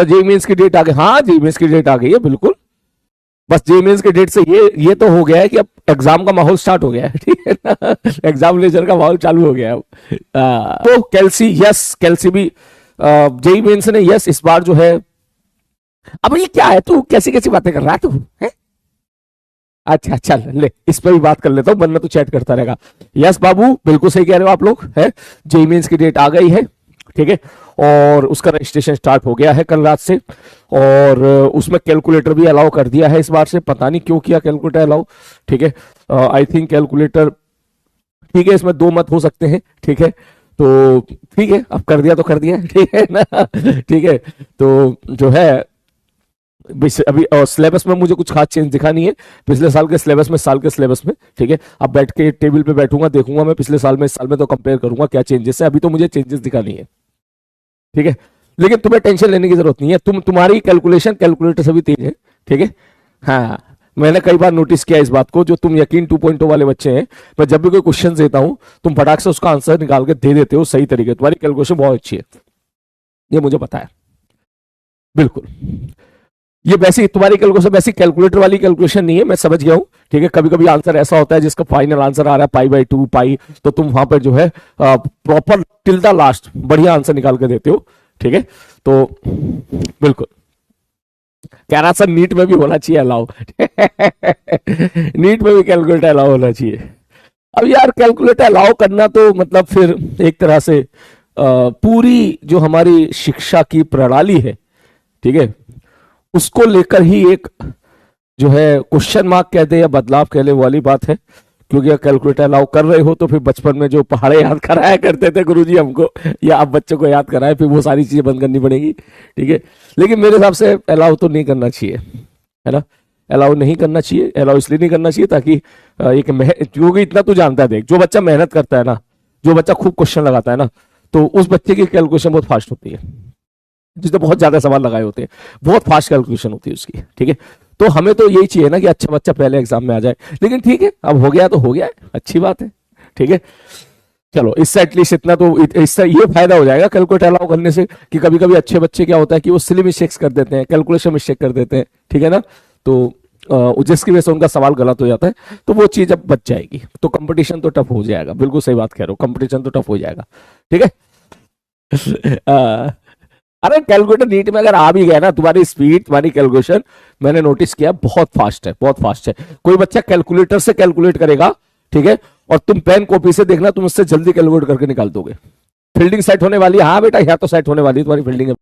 Sir JEE mains की date आ गई, हाँ जेईई मेंस की डेट आ गई है बिल्कुल। बस जेईई मेंस की डेट से ये तो हो गया है कि अब एग्जाम का माहौल स्टार्ट हो गया है, ठीक है ना, एग्जामिनेशन का माहौल चालू हो गया है अब। तो कैलसी, यस कैलसी भी जेईई मेंस ने यस इस बार जो है। अब ये क्या है, तू कैसी कैसी बातें कर रहा है तू है? अच्छा चल ले, इस पर भी बात कर लेता हूँ, वरना तो चैट करता रहेगा। यस बाबू बिल्कुल सही कह रहे हो आप लोग है, जेईई मेंस की डेट आ गई है, ठीक है, और उसका रजिस्ट्रेशन स्टार्ट हो गया है कल रात से, और उसमें कैलकुलेटर भी अलाउ कर दिया है इस बार से, पता नहीं क्यों किया कैलकुलेटर अलाउ, ठीक है। आई थिंक कैलकुलेटर, ठीक है, इसमें दो मत हो सकते हैं, ठीक है, तो ठीक है, अब कर दिया तो कर दिया, ठीक है ना, ठीक है। तो जो है अभी सिलेबस में मुझे कुछ खास चेंज दिखा नहीं है, पिछले साल के सिलेबस में, साल के सिलेबस में, ठीक है। अब बैठ के टेबल पे बैठूंगा, देखूंगा मैं पिछले साल में इस साल में, तो कंपेयर करूंगा क्या चेंजेस है, अभी तो मुझे चेंजेस दिखा नहीं है, ठीक है। लेकिन तुम्हें टेंशन लेने की जरूरत नहीं है, तुम्हारी कैलकुलेशन कैलकुलेटर से भी तेज है, ठीक है। हाँ, मैंने कई बार नोटिस किया इस बात को, जो तुम यकीन 2.0 वाले बच्चे हैं, मैं जब भी कोई क्वेश्चन देता हूं तुम फटाक से उसका आंसर निकाल के दे देते हो सही तरीके, तुम्हारी कैलकुलेशन बहुत अच्छी है, ये मुझे पता है बिल्कुल। ये वैसी तुम्हारी कैलकुलेशन वैसी कैलकुलेटर वाली कैलकुलेशन नहीं है, मैं समझ गया हूं, ठीक है। कभी कभी आंसर ऐसा होता है जिसका फाइनल आंसर आ रहा है π/2 पाई, तो तुम वहां पर जो है प्रॉपर टिल द लास्ट बढ़िया आंसर निकाल के देते हो, ठीक है। तो बिल्कुल कह रहा सर नीट में भी होना चाहिए अलाउ, नीट में भी कैलकुलेटर अलाउ होना चाहिए। अब यार कैलकुलेटर अलाउ करना तो मतलब फिर एक तरह से पूरी जो हमारी शिक्षा की प्रणाली है, ठीक है, उसको लेकर ही एक जो है क्वेश्चन मार्क कह दे या बदलाव कह ले वाली बात है। क्योंकि अगर कैलकुलेटर अलाउ कर रहे हो तो फिर बचपन में जो पहाड़े याद कराया करते थे गुरुजी हमको, या आप बच्चों को याद कराए, फिर वो सारी चीजें बंद करनी पड़ेगी, ठीक है। लेकिन मेरे हिसाब से अलाउ तो नहीं करना चाहिए, है ना, अलाउ नहीं करना चाहिए। अलाउ इसलिए नहीं करना चाहिए ताकि क्योंकि इतना तो जानता है, देख जो बच्चा मेहनत करता है ना, जो बच्चा खूब क्वेश्चन लगाता है ना, तो उस बच्चे की कैलकुलेशन बहुत फास्ट होती है, जिसने बहुत ज्यादा सवाल लगाए होते हैं, बहुत फास्ट कैलकुलेशन होती है उसकी, ठीक है। तो हमें तो यही चाहिए ना कि अच्छा बच्चा पहले एग्जाम में आ जाए, लेकिन ठीक है, अब हो गया तो हो गया है, अच्छी बात है, ठीक है। चलो इससे एटलीस्ट इतना तो, इससे ये फायदा हो जाएगा कैलकुलेटर अलाउ करने से, कि कभी कभी अच्छे बच्चे क्या होता है कि वो सिली मिस्टेक्स कर देते हैं, कैलकुलेशन मिस्टेक कर देते हैं, ठीक है ना, तो जिसकी वजह से उनका सवाल गलत हो जाता है, तो वो चीज अब बच जाएगी, तो कंपटीशन तो टफ हो जाएगा, बिल्कुल सही बात कह रहे हो, कंपटीशन तो टफ हो जाएगा, ठीक है। अरे कैलकुलेटर नीट में अगर आ भी गया ना, तुम्हारी स्पीड, तुम्हारी कैलकुलेशन मैंने नोटिस किया बहुत फास्ट है, बहुत फास्ट है। कोई बच्चा कैलकुलेटर से कैलकुलेट करेगा, ठीक है, और तुम पेन कॉपी से देखना, तुम उससे जल्दी कैलकुलेट करके निकाल दोगे। फील्डिंग सेट होने वाली है, हाँ बेटा यहाँ तो सेट होने वाली है तुम्हारी फील्डिंग।